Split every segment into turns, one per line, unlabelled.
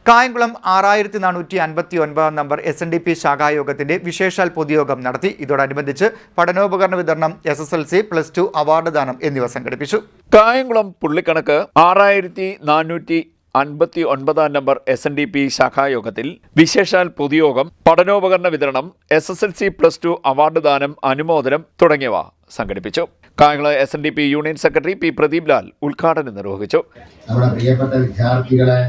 Kayamkulam 6459 number SNDP ശാഖായോഗത്തിന്റെ വിശേഷാൽ പൊതുയോഗം നടത്തി. ഇതോടനുബന്ധിച്ച് പഠനോപകരണ വിതരണം, SSLC, +2 അവാർഡ് ദാനം എന്നിവ സംഘടിപ്പിച്ചു.
കായംകുളം പുള്ളിക്കണക്ക് 6459 നമ്പർ SNDP ശാഖായോഗത്തിൽ വിശേഷാൽ പൊതുയോഗം, പഠനോപകരണ വിതരണം, SSLC, +2 അവാർഡ് ദാനം, അനുമോദനം തുടങ്ങിയവ സംഘടിപ്പിച്ചു. Kayamkulam SNDP union secretary P. Pradeep Lal ഉദ്ഘാടനം നിർവഹിച്ചു.
നമ്മുടെ പ്രിയപ്പെട്ട വിദ്യാർത്ഥികളെ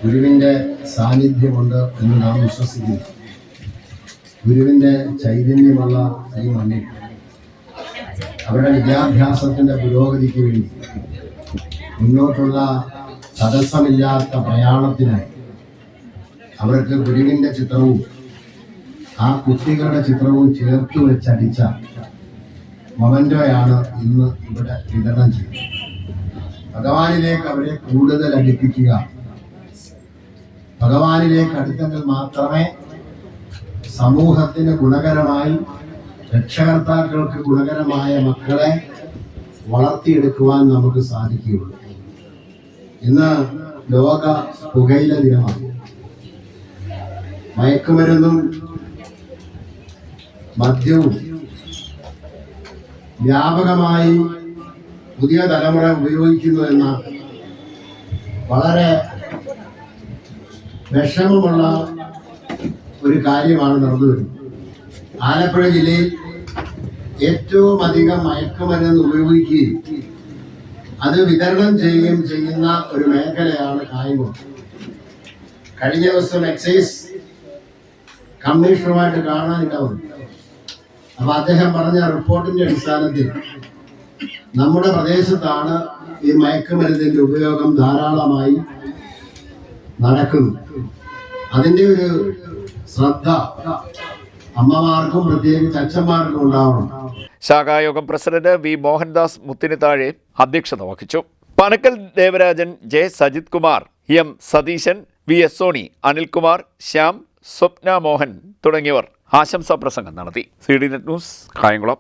ഗുരുവിൻ്റെ സാന്നിധ്യമുണ്ട് എന്ന് നാം വിശ്വസിക്കുന്നു. ഗുരുവിൻ്റെ ചൈതന്യമുള്ള ഈ മണ്ണിൽ അവരുടെ വിദ്യാഭ്യാസത്തിൻ്റെ പുരോഗതിക്ക് വേണ്ടി മുന്നോട്ടുള്ള തടസ്സമില്ലാത്ത പ്രയാണത്തിനായി അവർക്ക് ഗുരുവിൻ്റെ ചിത്രവും ആ കുട്ടികളുടെ ചിത്രവും ചേർത്ത് വെച്ചടിച്ച മൊമെന്റോയാണ് ഇന്ന് ഇവിടെ വിതരണം ചെയ്യുന്നത്. ഭഗവാനിലേക്ക് അവരെ കൂടുതൽ അടുപ്പിക്കുക, ഭഗവാനിലേക്ക് അടുത്തെങ്കിൽ മാത്രമേ സമൂഹത്തിന് ഗുണകരമായി, രക്ഷകർത്താക്കൾക്ക് ഗുണകരമായ മക്കളെ വളർത്തിയെടുക്കുവാൻ നമുക്ക് സാധിക്കുകയുള്ളൂ. ഇന്ന് ലോക പുകയില ദിനമാണ്. മയക്കുമരുന്നും മദ്യവും വ്യാപകമായി പുതിയ തലമുറ ഉപയോഗിക്കുന്നു എന്ന വളരെ വിഷമമുള്ള ഒരു കാര്യമാണ് നടന്നു വരുന്നത്. ആലപ്പുഴ ജില്ലയിൽ ഏറ്റവും അധികം മയക്കുമരുന്ന് ഉപയോഗിക്കുകയും അത് വിതരണം ചെയ്യുകയും ചെയ്യുന്ന ഒരു മേഖലയാണ് കായംകുളം. കഴിഞ്ഞ ദിവസം എക്സൈസ് കമ്മീഷണറുമായിട്ട് കാണാനില്ലാവുന്നു. അപ്പൊ അദ്ദേഹം പറഞ്ഞ റിപ്പോർട്ടിന്റെ അടിസ്ഥാനത്തിൽ നമ്മുടെ പ്രദേശത്താണ് ഈ മയക്കുമരുന്നിന്റെ ഉപയോഗം ധാരാളമായി നടക്കുന്നു. അതിൻ്റെ ഒരു ശ്രദ്ധ അമ്മമാർക്കും പ്രത്യേകിച്ച് അച്ഛന്മാർക്കും ഉണ്ടാവണം.
ശാഖായോഗം പ്രസിഡന്റ് V. മോഹൻദാസ് മുത്തിനിത്താഴെ അധ്യക്ഷത വഹിച്ചു. Panakkal Devarajan, J. Sajith Kumar, M. Satheesan, V.S. Soni, Anilkumar, Shyam, Swapna Mohan തുടങ്ങിയവർ ആശംസാ പ്രസംഗം നടത്തി. CDNet news, Kayamkulam.